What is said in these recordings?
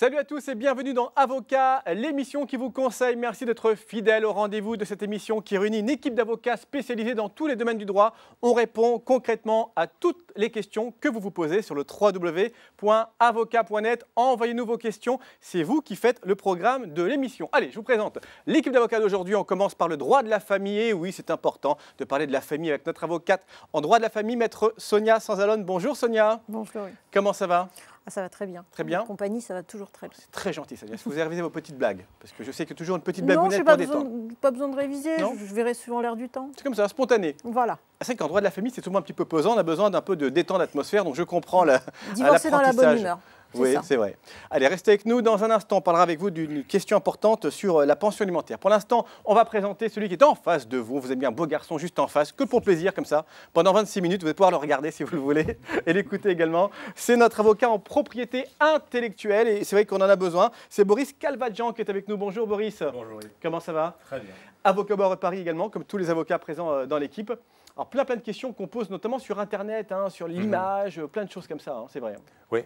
Salut à tous et bienvenue dans Avocat, l'émission qui vous conseille. Merci d'être fidèle au rendez-vous de cette émission qui réunit une équipe d'avocats spécialisés dans tous les domaines du droit. On répond concrètement à toutes les questions que vous vous posez sur le www.avocat.net. Envoyez-nous vos questions, c'est vous qui faites le programme de l'émission. Allez, je vous présente l'équipe d'avocats d'aujourd'hui. On commence par le droit de la famille. Et oui, c'est important de parler de la famille avec notre avocate en droit de la famille, maître Sonia Sanzalone. Bonjour Sonia. Bonjour. Comment ça va ? Ça va très bien. Très bien. En compagnie, ça va toujours très bien. C'est très gentil, Sonia. Est-ce que vous avez révisé vos petites blagues? Parce que je sais que toujours une petite blague non, pour pas détendre. pas besoin de réviser. Non, je verrai suivant l'air du temps. c'est comme ça, spontané. Voilà. C'est vrai qu'en droit de la famille, c'est souvent un petit peu pesant. On a besoin d'un peu de détendre l'atmosphère. Donc je comprends Divorcer dans la bonne humeur. Oui, c'est vrai. Allez, restez avec nous. Dans un instant, on parlera avec vous d'une question importante sur la pension alimentaire. Pour l'instant, on va présenter celui qui est en face de vous. Vous avez bien un beau garçon juste en face, que pour plaisir, comme ça. Pendant 26 minutes, vous allez pouvoir le regarder si vous le voulez et l'écouter également. C'est notre avocat en propriété intellectuelle et c'est vrai qu'on en a besoin. C'est Boris Calvadjan qui est avec nous. Bonjour Boris. Bonjour. Comment ça va? Très bien. Avocat au barreau de Paris également, comme tous les avocats présents dans l'équipe. Alors plein de questions qu'on pose notamment sur Internet, sur l'image, plein de choses comme ça, c'est vrai. Oui.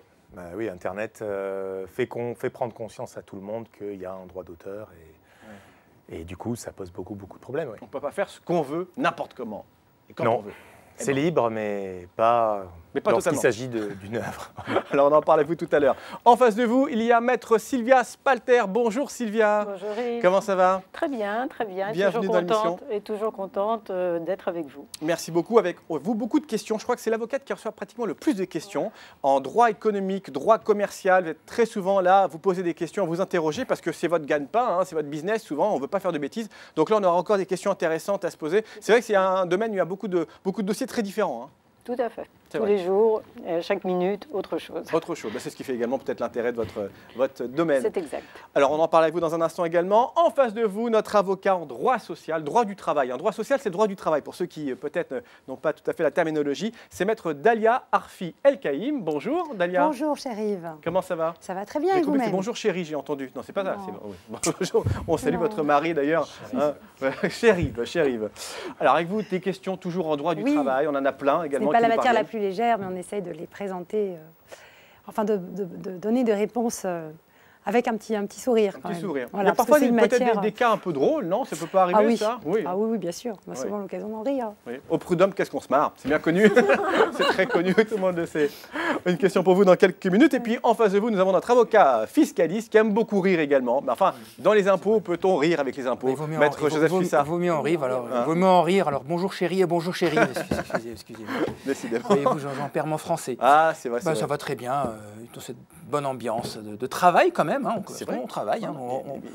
Oui, Internet fait prendre conscience à tout le monde qu'il y a un droit d'auteur et du coup, ça pose beaucoup de problèmes. Oui. On ne peut pas faire ce qu'on veut, n'importe comment, et quand non. on veut. C'est libre, mais pas lorsqu'il s'agit d'une œuvre. Alors, on en parle avec vous tout à l'heure. En face de vous, il y a maître Sylvia Spalter. Bonjour Sylvia. Bonjour Yves. Comment ça va? Très bien, très bien. Bienvenue dans l'émission. Et toujours contente d'être avec vous. Merci beaucoup. Avec vous, beaucoup de questions. Je crois que c'est l'avocate qui reçoit pratiquement le plus de questions en droit économique, droit commercial. Vous êtes très souvent là, vous posez des questions, vous interrogez parce que c'est votre gagne-pain, c'est votre business. Souvent, on ne veut pas faire de bêtises. Donc là, on aura encore des questions intéressantes à se poser. C'est vrai que c'est un domaine où il y a beaucoup de dossiers très différents. Tout à fait. Tous les jours, chaque minute, autre chose. Autre chose. C'est ce qui fait également peut-être l'intérêt de votre domaine. C'est exact. Alors, on en parle avec vous dans un instant également. En face de vous, notre avocat en droit social, droit du travail. En droit social, c'est le droit du travail. Pour ceux qui, peut-être, n'ont pas tout à fait la terminologie, c'est maître Dalia Arfi El-Kaïm. Bonjour, Dalia. Bonjour, cher Yves. Comment ça va? Ça va très bien, et vous-même? C'est bonjour, chérie, j'ai entendu. Non, c'est pas ça. Oui. Bonjour. On salue votre mari, d'ailleurs. Cher Yves. Alors, avec vous, des questions toujours en droit du travail. On en a plein également. Ce n'est pas la matière la plus légère, mais on essaye de les présenter, de donner des réponses avec un petit sourire. Un petit sourire. Voilà, il y a parfois peut-être des cas un peu drôles, non? Ça ne peut pas arriver, oui. ça? Oui. Ah oui, bien sûr. On a souvent l'occasion d'en rire. Oui. Au prud'homme, qu'est-ce qu'on se marre? C'est bien connu. C'est très connu, tout le monde le sait. Une question pour vous dans quelques minutes. Et puis, en face de vous, nous avons notre avocat fiscaliste qui aime beaucoup rire également. Mais enfin, dans les impôts, peut-on rire avec les impôts? Maître Joseph Fissard. Il vaut mieux en rire. Alors, bonjour chérie et bonjour chérie. Excusez-moi. Décidément. Voyez-vous, j'en perds mon français. Ah, c'est vrai. Ça va très bien, dans cette bonne ambiance de travail quand même. C'est vrai. On travaille.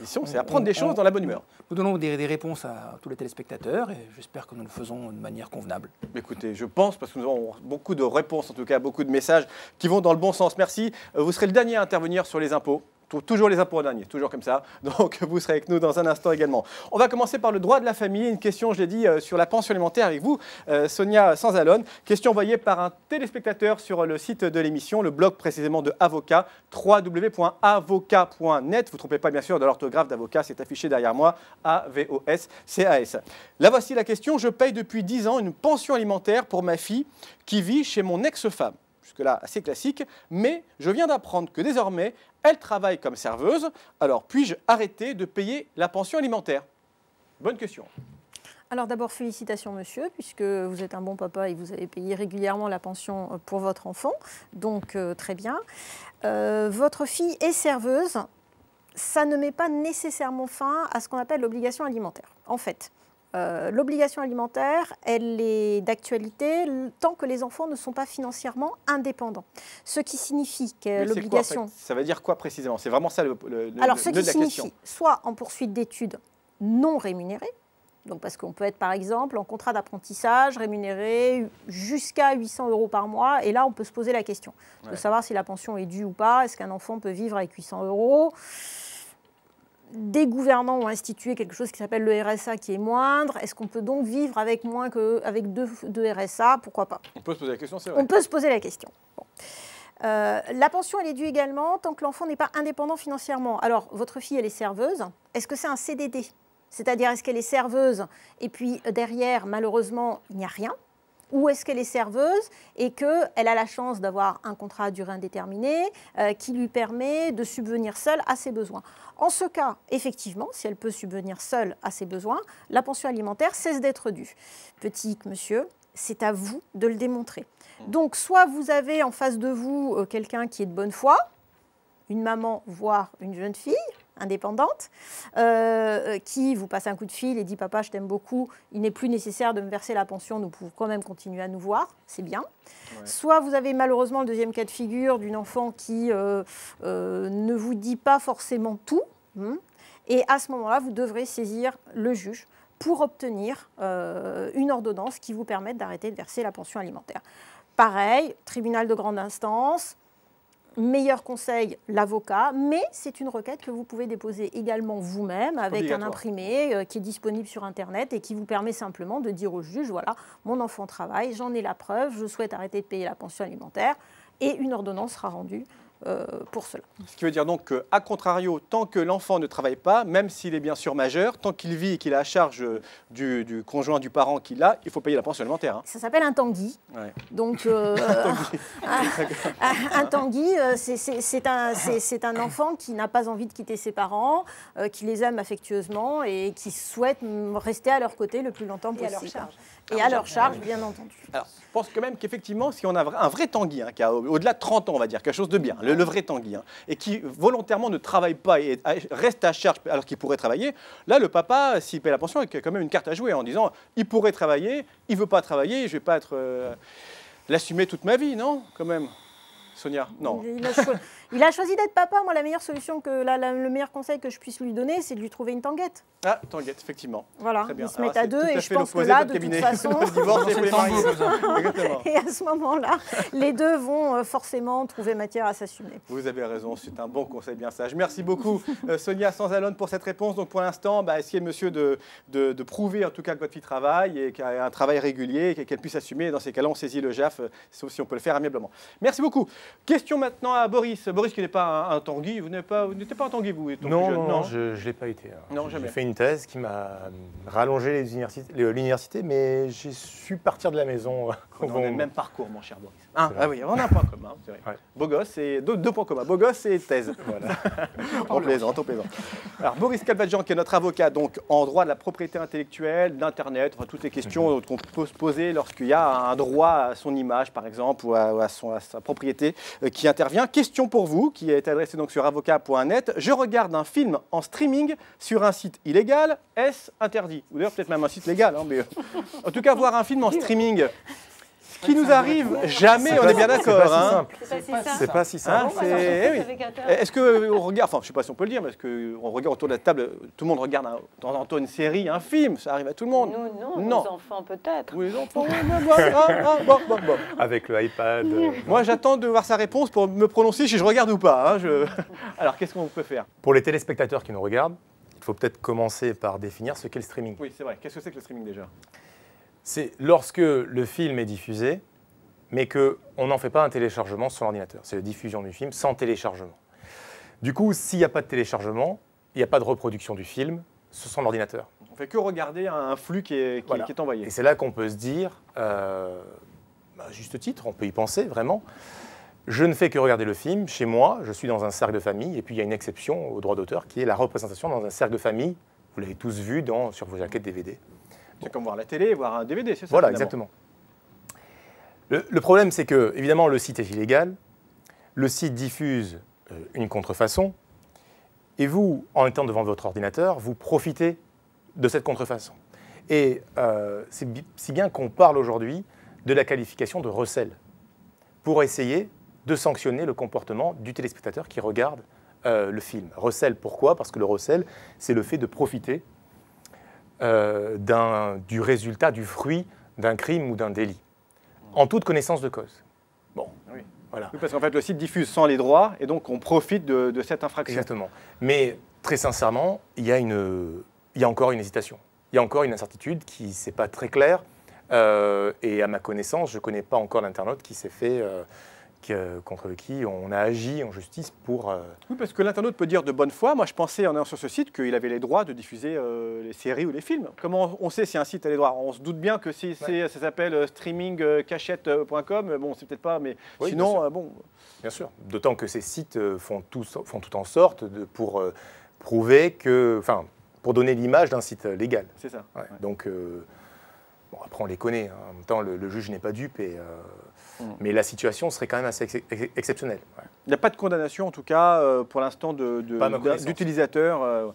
C'est apprendre des choses dans la bonne humeur. Nous donnons des réponses à tous les téléspectateurs et j'espère que nous le faisons de manière convenable. Écoutez, je pense, parce que nous avons beaucoup de réponses, en tout cas beaucoup de messages qui vont dans le bon sens. Merci. Vous serez le dernier à intervenir sur les impôts. Toujours les impôts en dernier, toujours comme ça. Donc, vous serez avec nous dans un instant également. On va commencer par le droit de la famille. Une question, je l'ai dit, sur la pension alimentaire avec vous, Sonia Sanzalone. Question envoyée par un téléspectateur sur le site de l'émission, le blog précisément de Avocat, www.avocat.net. Vous ne trompez pas, bien sûr, de l'orthographe d'avocat, c'est affiché derrière moi, A-V-O-S-C-A-S. Là, voici la question. Je paye depuis 10 ans une pension alimentaire pour ma fille qui vit chez mon ex-femme. Jusque-là, assez classique, mais je viens d'apprendre que désormais, elle travaille comme serveuse. Alors, puis-je arrêter de payer la pension alimentaire? Bonne question. Alors d'abord, félicitations monsieur, puisque vous êtes un bon papa et vous avez payé régulièrement la pension pour votre enfant. Donc très bien. Votre fille est serveuse. Ça ne met pas nécessairement fin à ce qu'on appelle l'obligation alimentaire. En fait, l'obligation alimentaire, elle est d'actualité tant que les enfants ne sont pas financièrement indépendants. Ce qui signifie que l'obligation... En fait, ça veut dire quoi précisément? C'est vraiment ça Alors, ce nœud qui de la question. signifie soit en poursuite d'études non rémunérées, donc parce qu'on peut être par exemple en contrat d'apprentissage rémunéré jusqu'à 800 € par mois, et là on peut se poser la question de savoir si la pension est due ou pas, est-ce qu'un enfant peut vivre avec 800 €? Des gouvernants ont institué quelque chose qui s'appelle le RSA qui est moindre. Est-ce qu'on peut donc vivre avec moins qu'avec deux RSA? Pourquoi pas? On peut se poser la question, c'est vrai. On peut se poser la question. Bon. La pension, elle est due également tant que l'enfant n'est pas indépendant financièrement. Alors, votre fille, elle est serveuse. Est-ce que c'est un CDD? C'est-à-dire, est-ce qu'elle est serveuse et puis derrière, malheureusement, il n'y a rien? ou est-ce qu'elle est serveuse et qu'elle a la chance d'avoir un contrat à durée indéterminée qui lui permet de subvenir seule à ses besoins. En ce cas, effectivement, si elle peut subvenir seule à ses besoins, la pension alimentaire cesse d'être due. Petit monsieur, c'est à vous de le démontrer. Donc, soit vous avez en face de vous quelqu'un qui est de bonne foi, une maman, voire une jeune fille indépendante, qui vous passe un coup de fil et dit « Papa, je t'aime beaucoup, il n'est plus nécessaire de me verser la pension, nous pouvons quand même continuer à nous voir, c'est bien. Ouais. » Soit vous avez malheureusement le deuxième cas de figure d'une enfant qui ne vous dit pas forcément tout, et à ce moment-là, vous devrez saisir le juge pour obtenir une ordonnance qui vous permette d'arrêter de verser la pension alimentaire. Pareil, tribunal de grande instance, meilleur conseil, l'avocat, mais c'est une requête que vous pouvez déposer également vous-même avec un imprimé qui est disponible sur Internet et qui vous permet simplement de dire au juge, voilà, mon enfant travaille, j'en ai la preuve, je souhaite arrêter de payer la pension alimentaire et une ordonnance sera rendue pour cela. Ce qui veut dire donc qu'à contrario, tant que l'enfant ne travaille pas, même s'il est bien sûr majeur, tant qu'il vit et qu'il a à charge du conjoint, du parent qu'il a, il faut payer la pension alimentaire. Hein. Ça s'appelle un tanguy. Ouais. Donc, un tanguy, c'est un enfant qui n'a pas envie de quitter ses parents, qui les aime affectueusement et qui souhaite rester à leur côté le plus longtemps possible. Et à leur charge. Et à leur charge, bien entendu. Alors, je pense quand même qu'effectivement, si on a un vrai tanguy, qui a au-delà de 30 ans, on va dire, quelque chose de bien, le vrai tanguy, et qui volontairement ne travaille pas et reste à charge alors qu'il pourrait travailler, là, le papa, s'il paie la pension, il a quand même une carte à jouer en disant il pourrait travailler, il ne veut pas travailler, je ne vais pas l'assumer toute ma vie, non, quand même. Sonia, non. Il a choisi d'être papa. Moi, la meilleure solution, le meilleur conseil que je puisse lui donner, c'est de lui trouver une tanguette. Ah, tanguette, effectivement. Voilà, très bien. Ils se mettent à deux et je pense que là, de toute façon... Et à ce moment-là, les deux vont forcément trouver matière à s'assumer. Vous avez raison, c'est un bon conseil bien sage. Merci beaucoup, Sonia Sanzalone, pour cette réponse. Donc, pour l'instant, essayez, monsieur, de prouver en tout cas que votre fille travaille et qu'elle a un travail régulier et qu'elle puisse assumer. Et dans ces cas-là, on saisit le JAF, sauf si on peut le faire amiablement. Merci beaucoup. Question maintenant à Boris. Boris qui n'est pas un tanguy, vous n'êtes pas un tanguy, vous non, je ne l'ai pas été. Non, jamais. J'ai fait une thèse qui m'a rallongé l'université, mais j'ai su partir de la maison. On a le même parcours, mon cher Boris. Ah oui, on a un point commun, c'est vrai. Ouais. Beau gosse et deux points communs, beau gosse et thèse. Voilà. on plaisante. Alors, Boris Calvadjian, qui est notre avocat donc, en droit de la propriété intellectuelle, d'Internet, enfin, toutes les questions qu'on peut se poser lorsqu'il y a un droit à son image, par exemple, ou à sa propriété qui intervient. Question pour vous, qui est adressée donc sur avocat.net. Je regarde un film en streaming sur un site illégal, est-ce interdit? Ou d'ailleurs peut-être même un site légal, hein, mais en tout cas voir un film en streaming, ce qui nous arrive jamais, on est bien d'accord. C'est pas si simple. Est-ce qu'on regarde, enfin je ne sais pas si on peut le dire, mais est-ce qu'on regarde autour de la table, tout le monde regarde de temps en temps une série, un film, ça arrive à tout le monde? Nous, non, nos enfants peut-être. Oui, les enfants, bon. Avec le iPad. Moi j'attends de voir sa réponse pour me prononcer si je regarde ou pas. Alors qu'est-ce qu'on peut faire? Pour les téléspectateurs qui nous regardent, il faut peut-être commencer par définir ce qu'est le streaming. Oui, c'est vrai. Qu'est-ce que c'est que le streaming déjà? C'est lorsque le film est diffusé, mais qu'on n'en fait pas un téléchargement sur l'ordinateur. C'est la diffusion du film sans téléchargement. Du coup, s'il n'y a pas de téléchargement, il n'y a pas de reproduction du film sur l'ordinateur. On ne fait que regarder un flux qui est envoyé. Et c'est là qu'on peut se dire, à juste titre, on peut y penser vraiment, je ne fais que regarder le film chez moi, je suis dans un cercle de famille, et puis il y a une exception au droit d'auteur qui est la représentation dans un cercle de famille. Vous l'avez tous vu sur vos jaquettes DVD. C'est comme voir la télé, voir un DVD, c'est ça? Voilà, exactement. Le problème, c'est que, évidemment, le site est illégal, le site diffuse une contrefaçon, et vous, en étant devant votre ordinateur, vous profitez de cette contrefaçon. Et c'est si bien qu'on parle aujourd'hui de la qualification de recel, pour essayer de sanctionner le comportement du téléspectateur qui regarde le film. Recel, pourquoi? Parce que le recel, c'est le fait de profiter du résultat, du fruit d'un crime ou d'un délit, en toute connaissance de cause. Bon, oui. Voilà. Oui, parce qu'en fait, le site diffuse sans les droits, et donc on profite de cette infraction. Exactement. Mais très sincèrement, il y a encore une hésitation. Il y a encore une incertitude qui n'est pas très claire, et à ma connaissance, je ne connais pas encore l'internaute qui s'est fait contre qui on a agi en justice pour... Oui, parce que l'internaute peut dire de bonne foi. Moi, je pensais, en allant sur ce site, qu'il avait les droits de diffuser les séries ou les films. Comment on sait si un site a les droits? On se doute bien que si ça s'appelle streamingcachette.com, bon, c'est peut-être pas, mais oui, sinon, bon... Bien sûr, d'autant que ces sites font tout en sorte pour prouver que... Enfin, pour donner l'image d'un site légal. C'est ça. Ouais. Donc, bon, après, on les connaît. Hein. En même temps, le juge n'est pas dupe. Mais la situation serait quand même assez exceptionnelle. Ouais. Il n'y a pas de condamnation, en tout cas, pour l'instant, d'utilisateurs.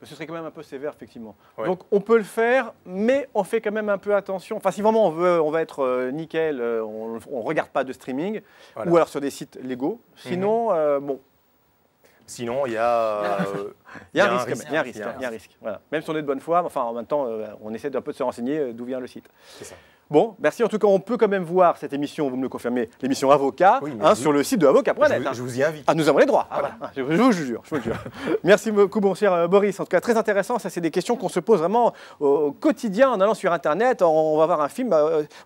Ce serait quand même un peu sévère, effectivement. Ouais. Donc, on peut le faire, mais on fait quand même un peu attention. Enfin, si vraiment on va être nickel, on ne regarde pas de streaming, ou alors sur des sites légaux. Sinon, bon... Sinon, il y a un risque. Voilà. Même si on est de bonne foi, enfin, en même temps, on essaie d'un peu de se renseigner d'où vient le site. C'est ça. Bon, merci. En tout cas, on peut quand même voir cette émission, vous me le confirmez, l'émission Avocat, sur le site de avocat.net. Je vous y invite. Ah, nous avons les droits. Voilà. Je vous jure. Merci beaucoup, mon cher Boris. En tout cas, très intéressant. Ça, c'est des questions qu'on se pose vraiment au quotidien en allant sur Internet. On va voir un film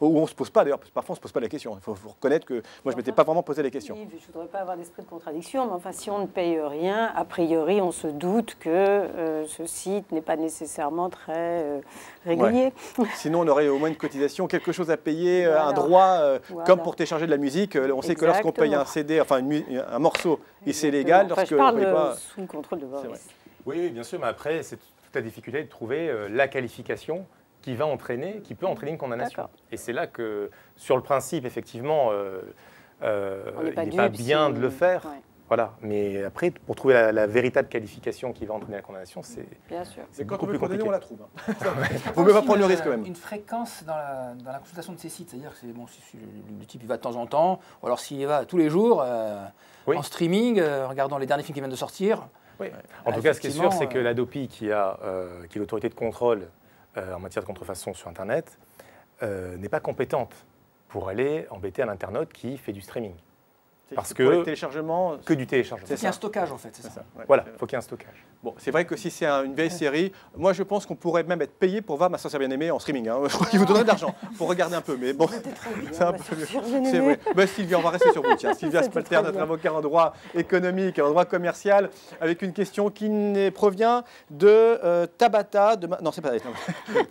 où on ne se pose pas, d'ailleurs, parce que parfois on ne se pose pas la question. Il faut reconnaître que moi, je ne m'étais pas vraiment posé les questions. Oui, je ne voudrais pas avoir d'esprit de contradiction, mais enfin, si on ne paye rien, a priori, on se doute que ce site n'est pas nécessairement très régulier. Ouais. Sinon, on aurait au moins une cotisation, quelque chose à payer, un droit, comme pour télécharger de la musique. On sait que lorsqu'on paye un CD, enfin un morceau, et c'est légal. Enfin, je parle sous le contrôle de Boris. Oui, bien sûr, mais après, c'est toute la difficulté de trouver la qualification qui peut entraîner une condamnation. Et c'est là que, sur le principe, effectivement, il n'est pas bien de le faire. Ouais. Voilà, mais après, pour trouver la véritable qualification qui va entraîner la condamnation, c'est beaucoup plus compliqué. On la trouve. Il ne faut même pas prendre le risque quand même. Une fréquence dans la consultation de ces sites, c'est-à-dire que bon, si le type il va de temps en temps, ou alors s'il y va tous les jours, en streaming, regardant les derniers films qui viennent de sortir. Oui. En tout cas, ce qui est sûr, c'est que l'ADOPI, qui est l'autorité de contrôle en matière de contrefaçon sur Internet, n'est pas compétente pour aller embêter un internaute qui fait du streaming. Parce que téléchargement, que du téléchargement. C'est un stockage en fait, c'est ça. Ouais, voilà, il faut qu'il y ait un stockage. Bon, c'est vrai que si c'est une vieille série, moi je pense qu'on pourrait même être payé pour voir Ma sorcière bien-aimée en streaming. Hein. Je crois qu'il vous donnerait de l'argent pour regarder un peu, mais bon, c'est un peu mieux. C'est vrai. Bah, Sylvia, on va rester sur vous. Tiens, Sylvia Spalter, notre avocat en droit économique et en droit commercial, avec une question qui provient de Tabata. Non, c'est pas elle.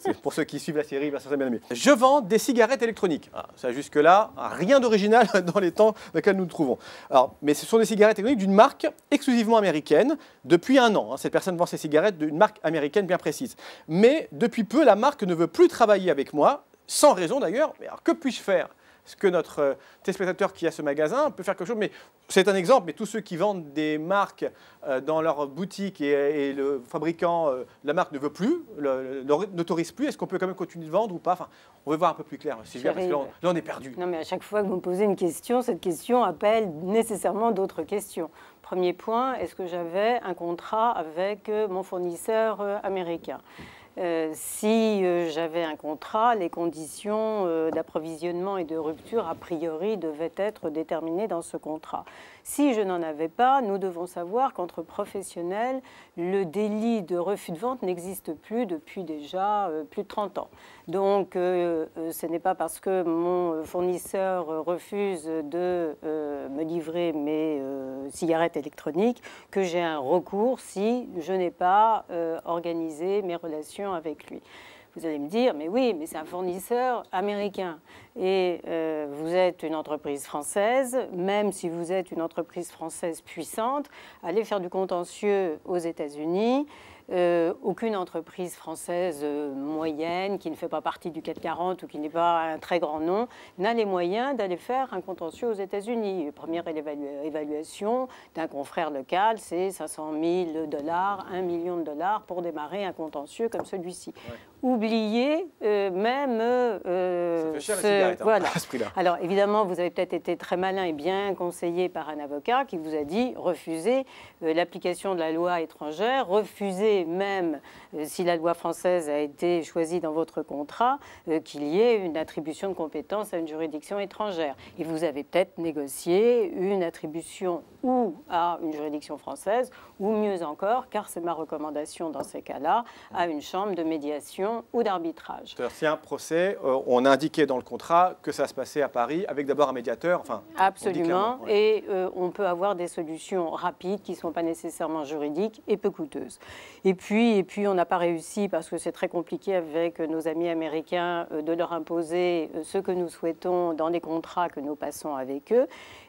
C'est pour ceux qui suivent la série Ma sorcière bien-aimée. Je vends des cigarettes électroniques. Ah, ça jusque-là, rien d'original dans les temps dans lesquels nous nous trouvons. Alors, mais ce sont des cigarettes électroniques d'une marque exclusivement américaine depuis un an. Cette personne vend ses cigarettes d'une marque américaine bien précise. Mais depuis peu, la marque ne veut plus travailler avec moi, sans raison d'ailleurs. Mais alors, que puis-je faire? Est-ce que notre téléspectateur qui a ce magasin peut faire quelque chose? Mais c'est un exemple, mais tous ceux qui vendent des marques dans leur boutique et le fabricant, la marque ne veut plus, n'autorise plus, est-ce qu'on peut quand même continuer de vendre ou pas? Enfin, on veut voir un peu plus clair, Sylvia, parce que là, on est perdu. Non, mais à chaque fois que vous me posez une question, cette question appelle nécessairement d'autres questions. Premier point, est-ce que j'avais un contrat avec mon fournisseur américain? Si j'avais un contrat, les conditions d'approvisionnement et de rupture, a priori, devaient être déterminées dans ce contrat. Si je n'en avais pas, nous devons savoir qu'entre professionnels, le délit de refus de vente n'existe plus depuis déjà plus de 30 ans. Donc, ce n'est pas parce que mon fournisseur refuse de me livrer mes cigarettes électroniques que j'ai un recours si je n'ai pas organisé mes relations avec lui. Vous allez me dire, mais oui, mais c'est un fournisseur américain. Et vous êtes une entreprise française, même si vous êtes une entreprise française puissante, allez faire du contentieux aux États-Unis. Aucune entreprise française moyenne, qui ne fait pas partie du CAC 40 ou qui n'est pas un très grand nom, n'a les moyens d'aller faire un contentieux aux États-Unis. Première évaluation d'un confrère local, c'est 500 000 $, 1 million de dollars pour démarrer un contentieux comme celui-ci. Ouais. Oubliez même... ça fait cher la cigarette, voilà. À ce prix-là. Alors évidemment, vous avez peut-être été très malin et bien conseillé par un avocat qui vous a dit refusez l'application de la loi étrangère, refusez même, si la loi française a été choisie dans votre contrat, qu'il y ait une attribution de compétences à une juridiction étrangère. Et vous avez peut-être négocié une attribution ou à une juridiction française ou mieux encore, car c'est ma recommandation dans ces cas-là, à une chambre de médiation ou d'arbitrage. C'est-à-dire, si un procès, on a indiqué dans le contrat que ça se passait à Paris avec d'abord un médiateur. Enfin, absolument, ouais. Et on peut avoir des solutions rapides qui ne sont pas nécessairement juridiques et peu coûteuses. Et puis on n'a pas réussi, parce que c'est très compliqué avec nos amis américains, de leur imposer ce que nous souhaitons dans les contrats que nous passons avec eux.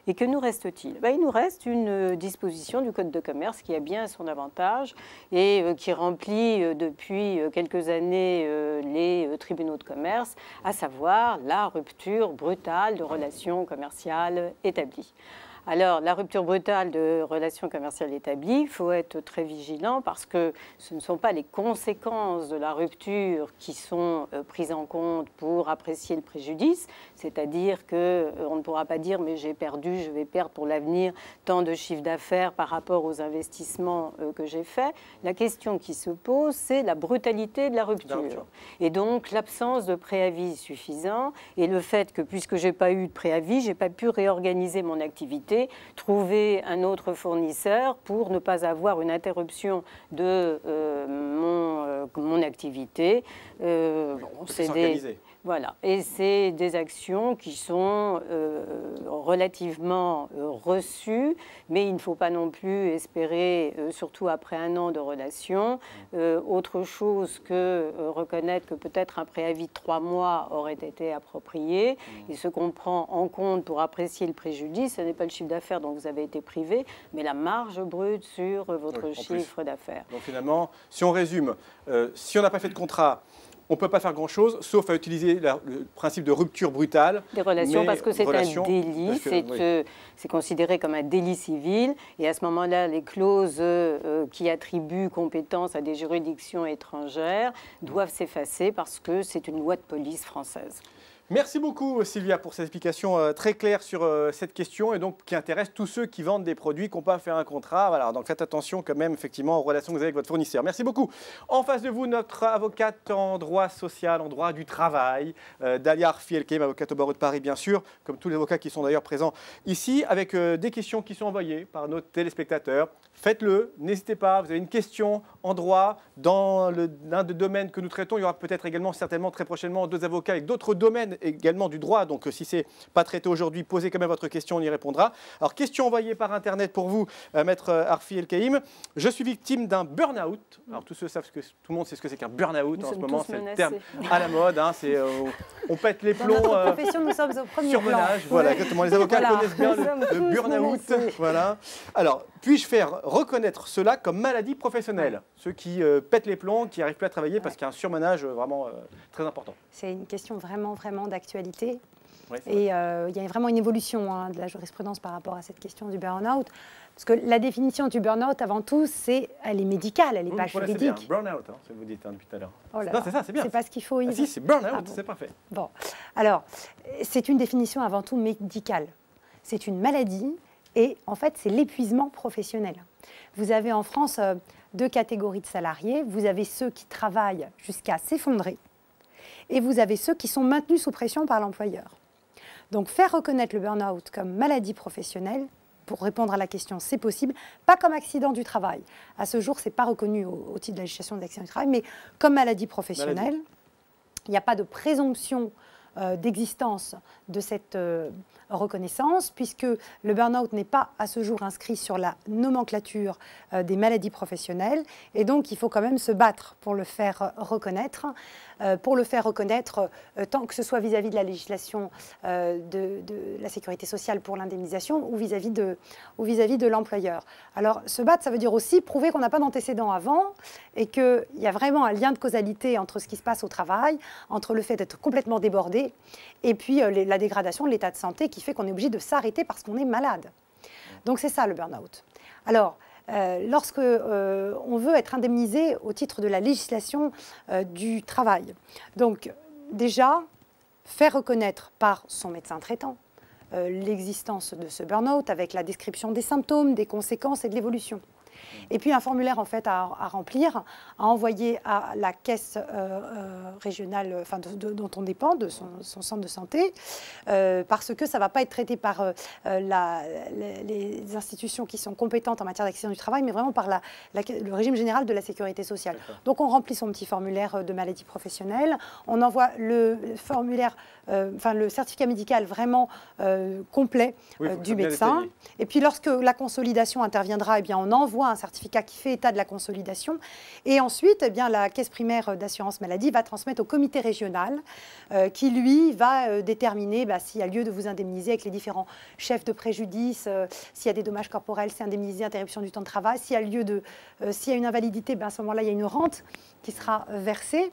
Et que nous reste-t-il? Il nous reste une disposition du Code de commerce qui a bien son avantage et qui remplit depuis quelques années les tribunaux de commerce, à savoir la rupture brutale de relations commerciales établies. Alors, la rupture brutale de relations commerciales établies, il faut être très vigilant parce que ce ne sont pas les conséquences de la rupture qui sont prises en compte pour apprécier le préjudice, c'est-à-dire qu'on ne pourra pas dire « mais j'ai perdu, je vais perdre pour l'avenir tant de chiffre d'affaires par rapport aux investissements que j'ai faits ». La question qui se pose, c'est la brutalité de la rupture. Et donc, l'absence de préavis suffisant et le fait que, puisque je n'ai pas eu de préavis, je n'ai pas pu réorganiser mon activité, trouver un autre fournisseur pour ne pas avoir une interruption de mon activité. Voilà. Et c'est des actions qui sont relativement reçues, mais il ne faut pas non plus espérer, surtout après un an de relation, autre chose que reconnaître que peut-être un préavis de 3 mois aurait été approprié. Et ce qu'on prend en compte pour apprécier le préjudice, ce n'est pas le chiffre d'affaires dont vous avez été privé, mais la marge brute sur votre chiffre d'affaires. Donc finalement, si on résume, si on n'a pas fait de contrat, on ne peut pas faire grand-chose, sauf à utiliser le principe de rupture brutale. Des relations, parce que c'est un délit, c'est considéré comme un délit civil. Et à ce moment-là, les clauses qui attribuent compétence à des juridictions étrangères doivent s'effacer parce que c'est une loi de police française. Merci beaucoup Sylvia pour cette explication très claire sur cette question et donc qui intéresse tous ceux qui vendent des produits qui n'ont pas fait un contrat. Voilà, donc faites attention quand même effectivement aux relations que vous avez avec votre fournisseur. Merci beaucoup. En face de vous, notre avocate en droit social, en droit du travail, Dalia Arfi El-Kaïm, avocate au barreau de Paris bien sûr, comme tous les avocats qui sont d'ailleurs présents ici, avec des questions qui sont envoyées par nos téléspectateurs. Faites-le, n'hésitez pas, vous avez une question en droit dans l'un des domaines que nous traitons. Il y aura peut-être également certainement très prochainement 2 avocats avec d'autres domaines également du droit. Donc si ce n'est pas traité aujourd'hui, posez quand même votre question, on y répondra. Alors question envoyée par Internet pour vous, Maître Arfi El-Kaïm. Je suis victime d'un burn-out. Alors tous ceux savent tout le monde sait ce que c'est qu'un burn-out en ce moment. C'est le terme à la mode. Hein, on pète les plombs. Dans notre profession, nous sommes au premier surmenage, plan. voilà, exactement. Les avocats connaissent bien le burn-out. Voilà. Alors, puis-je faire reconnaître cela comme maladie professionnelle? Ceux qui pètent les plombs, qui n'arrivent plus à travailler parce qu'il y a un surmenage vraiment très important. C'est une question vraiment d'actualité. Ouais, et il y a vraiment une évolution de la jurisprudence par rapport à cette question du burn-out. Parce que la définition du burn-out, avant tout, elle est médicale, elle n'est pas juridique. C'est bien, burn-out, ce que vous dites depuis tout à l'heure. Oh là non, c'est ça, c'est bien. C'est pas ce qu'il faut. Ah, si, c'est burn-out, c'est parfait. Bon, alors, c'est une définition avant tout médicale. C'est une maladie et en fait, c'est l'épuisement professionnel. Vous avez en France 2 catégories de salariés. Vous avez ceux qui travaillent jusqu'à s'effondrer et vous avez ceux qui sont maintenus sous pression par l'employeur. Donc, faire reconnaître le burn-out comme maladie professionnelle, pour répondre à la question, c'est possible, pas comme accident du travail. À ce jour, ce n'est pas reconnu au titre de la législation d'accident du travail, mais comme maladie professionnelle. Il n'y a pas de présomption d'existence de cette reconnaissance, puisque le burn-out n'est pas à ce jour inscrit sur la nomenclature des maladies professionnelles, et donc il faut quand même se battre pour le faire reconnaître, tant que ce soit vis-à-vis de la législation de la sécurité sociale pour l'indemnisation ou vis-à-vis de l'employeur. Alors se battre, ça veut dire aussi prouver qu'on n'a pas d'antécédents avant et qu'il y a vraiment un lien de causalité entre ce qui se passe au travail, entre le fait d'être complètement débordé et puis la dégradation de l'état de santé qui fait qu'on est obligé de s'arrêter parce qu'on est malade. Donc c'est ça le burn-out. Alors, lorsque on veut être indemnisé au titre de la législation du travail, donc déjà, faire reconnaître par son médecin traitant l'existence de ce burn-out avec la description des symptômes, des conséquences et de l'évolution. Et puis un formulaire en fait à remplir, à envoyer à la caisse régionale, enfin dont on dépend, de son centre de santé, parce que ça ne va pas être traité par les institutions qui sont compétentes en matière d'accident du travail, mais vraiment par le régime général de la sécurité sociale. Donc on remplit son petit formulaire de maladie professionnelle, on envoie le formulaire, le certificat médical vraiment complet du médecin. Et puis lorsque la consolidation interviendra, eh bien, on envoie un certificat qui fait état de la consolidation. Et ensuite, eh bien, la caisse primaire d'assurance maladie va transmettre au comité régional qui, lui, va déterminer s'il y a lieu de vous indemniser avec les différents chefs de préjudice, s'il y a des dommages corporels, c'est indemnisé, interruption du temps de travail. S'il y a une invalidité, à ce moment-là, il y a une rente qui sera versée.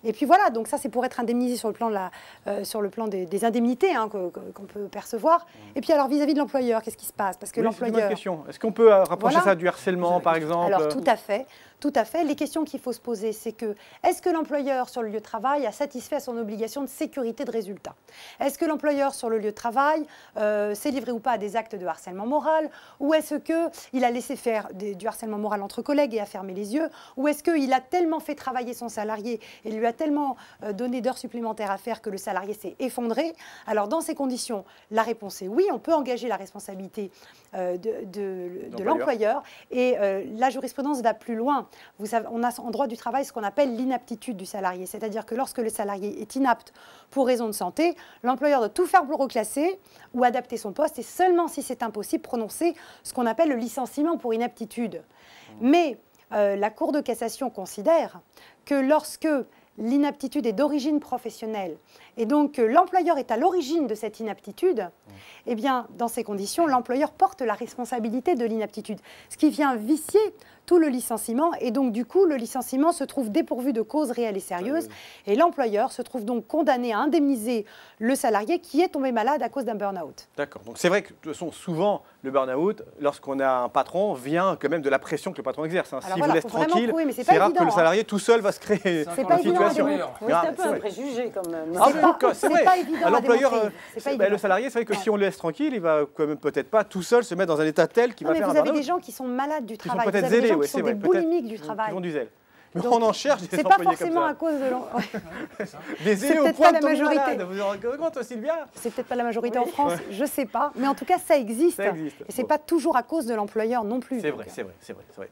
Et puis voilà, donc ça c'est pour être indemnisé sur le plan, des indemnités qu'on peut percevoir. Et puis alors vis-à-vis de l'employeur, qu'est-ce qui se passe? Parce que l'employeur. C'est une bonne question. Est-ce qu'on peut rapprocher ça du harcèlement, par exemple? Alors tout à fait. Tout à fait. Les questions qu'il faut se poser, c'est est-ce que l'employeur sur le lieu de travail a satisfait à son obligation de sécurité de résultat? Est-ce que l'employeur sur le lieu de travail s'est livré ou pas à des actes de harcèlement moral? Ou est-ce qu'il a laissé faire du harcèlement moral entre collègues et a fermé les yeux? Ou est-ce qu'il a tellement fait travailler son salarié et lui a tellement donné d'heures supplémentaires à faire que le salarié s'est effondré? Alors dans ces conditions, la réponse est oui, on peut engager la responsabilité de l'employeur. Et la jurisprudence va plus loin. Vous savez, on a en droit du travail ce qu'on appelle l'inaptitude du salarié. C'est-à-dire que lorsque le salarié est inapte pour raison de santé, l'employeur doit tout faire pour le reclasser ou adapter son poste et seulement si c'est impossible, prononcer ce qu'on appelle le licenciement pour inaptitude. Mais la Cour de cassation considère que lorsque l'inaptitude est d'origine professionnelle et donc l'employeur est à l'origine de cette inaptitude, eh bien, dans ces conditions, l'employeur porte la responsabilité de l'inaptitude, ce qui vient vicier tout le licenciement et donc du coup, le licenciement se trouve dépourvu de cause réelle et sérieuse et l'employeur se trouve donc condamné à indemniser le salarié qui est tombé malade à cause d'un burn-out. D'accord, donc c'est vrai que de toute façon, souvent, le burn-out, lorsqu'on a un patron, vient quand même de la pression que le patron exerce. Si vous laisse tranquille, c'est rare que le salarié tout seul va se créer une situation. C'est un peu un préjugé quand même. C'est vrai. Pas évident L'employeur, le salarié, c'est vrai que si on le laisse tranquille, il va quand même peut-être pas tout seul se mettre dans un état tel qu'il va faire un burn-out. Vous avez des gens qui sont malades du travail, vous avez des gens qui sont des boulimiques du travail. Ils ont du zèle. Mais on en cherche des employés comme ça. C'est pas forcément à cause de des zélés au point de tomber malade. Vous vous rendez compte, Sylvia? C'est peut-être pas la majorité en France, je sais pas. Mais en tout cas, ça existe. Et c'est pas toujours à cause de l'employeur non plus. C'est vrai.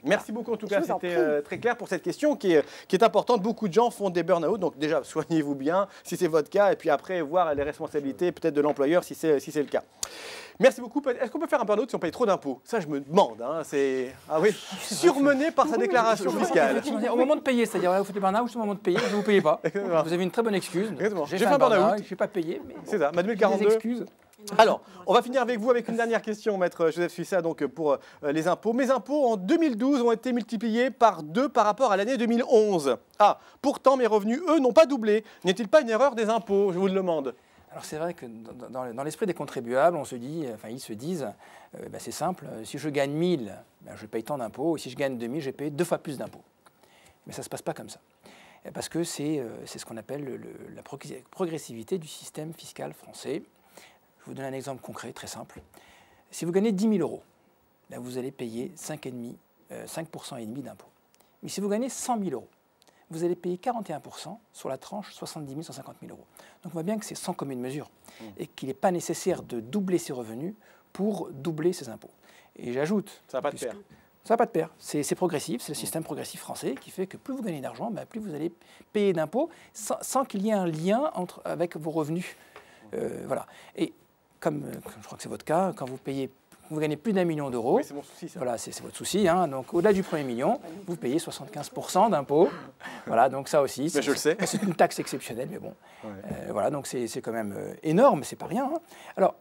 Merci beaucoup en tout cas. C'était très clair pour cette question qui est importante. Beaucoup de gens font des burn-out. Donc déjà, soignez-vous bien si c'est votre cas. Et puis après, voir les responsabilités peut-être de l'employeur si c'est le cas. Merci beaucoup. Est-ce qu'on peut faire un burn-out si on paye trop d'impôts? Ça, je me demande. Surmené par sa déclaration fiscale. Au moment de payer, c'est-à-dire vous faites des burn-out, c'est au moment de payer, vous ne payez pas. Vous avez une très bonne excuse. J'ai fait un burn-out. Je n'ai pas payé. C'est ça, Manuel 42. Excuses. Alors, on va finir avec vous avec une dernière question, maître Joseph Suissa, donc pour les impôts. Mes impôts en 2012 ont été multipliés par 2 par rapport à l'année 2011. Ah, pourtant mes revenus, eux, n'ont pas doublé. N'est-il pas une erreur des impôts? Je vous le demande. Alors c'est vrai que dans l'esprit des contribuables, ils se disent, c'est simple, si je gagne 1000, je paye tant d'impôts, et si je gagne 2000, je vais payer 2 fois plus d'impôts. Mais ça ne se passe pas comme ça. Parce que c'est ce qu'on appelle la progressivité du système fiscal français. Je vous donne un exemple concret, très simple. Si vous gagnez 10 000 euros, là, vous allez payer 5,5% d'impôts. Mais si vous gagnez 100 000 euros, vous allez payer 41% sur la tranche 70 000, 150 000 euros. Donc on voit bien que c'est sans commune mesure et qu'il n'est pas nécessaire de doubler ses revenus pour doubler ses impôts. Et j'ajoute... Ça n'a pas de pair. Ça n'a pas de pair. C'est progressif, c'est le système progressif français qui fait que plus vous gagnez d'argent, plus vous allez payer d'impôts sans qu'il y ait un lien avec vos revenus. Voilà. Et comme je crois que c'est votre cas, quand vous gagnez plus d'1 million d'euros. Oui, c'est mon souci, ça. Voilà, c'est votre souci. Donc, au-delà du premier million, vous payez 75% d'impôts. Voilà, donc ça aussi. Je le sais. C'est une taxe exceptionnelle, mais bon. Voilà, donc c'est quand même énorme, c'est pas rien. Alors,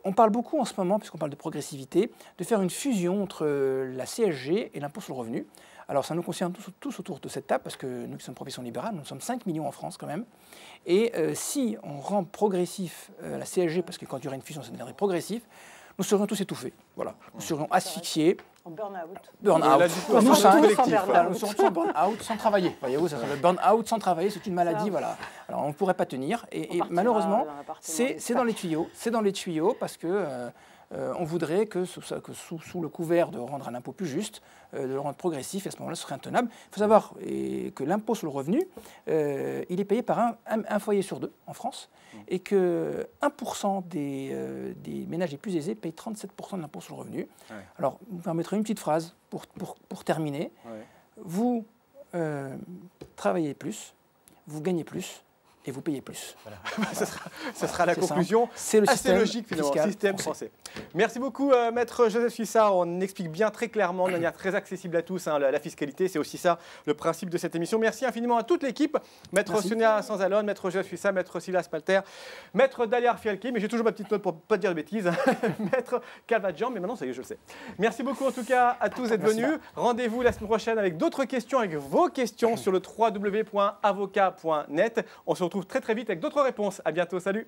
on parle beaucoup en ce moment, puisqu'on parle de progressivité, de faire une fusion entre la CSG et l'impôt sur le revenu. Alors, ça nous concerne tous autour de cette table, parce que nous qui sommes profession libérale, nous sommes 5 millions en France quand même. Et si on rend progressif la CSG, parce que quand il y aura une fusion, ça deviendrait progressif, nous serions tous étouffés. Voilà. Nous serions asphyxiés. En burn-out. Burn-out. Nous serions en burn-out sans travailler. Voyez-vous, ça s'appelle burn-out sans travailler, c'est une maladie. Voilà. Alors, on ne pourrait pas tenir. Et malheureusement, c'est dans les tuyaux. C'est dans les tuyaux parce que on voudrait que sous le couvert de rendre un impôt plus juste, de le rendre progressif, et à ce moment-là, ce serait intenable. Il faut savoir que l'impôt sur le revenu, il est payé par un foyer sur 2 en France, et que 1% des ménages les plus aisés payent 37% de l'impôt sur le revenu. Ouais. Alors, vous me permettrez une petite phrase pour terminer. Ouais. Vous travaillez plus, vous gagnez plus, et vous payez plus. Voilà. Ce sera la conclusion. C'est le système logique, finalement, système français. Merci beaucoup, Maître Joseph Suissard. On explique bien très clairement, de manière très accessible à tous, la fiscalité. C'est aussi ça, le principe de cette émission. Merci infiniment à toute l'équipe. Maître Sonia Sanzalone, Maître Joseph Suissard, Maître Silas Palter, Maître Dalia Arfialki, mais j'ai toujours ma petite note pour ne pas dire de bêtises, Maître Calvadjan, mais maintenant, ça y est, je le sais. Merci beaucoup, en tout cas, à tous d'être venus. Rendez-vous la semaine prochaine avec d'autres questions, avec vos questions sur le www.avocat.net. On se retrouve très très vite avec d'autres réponses. À bientôt, salut.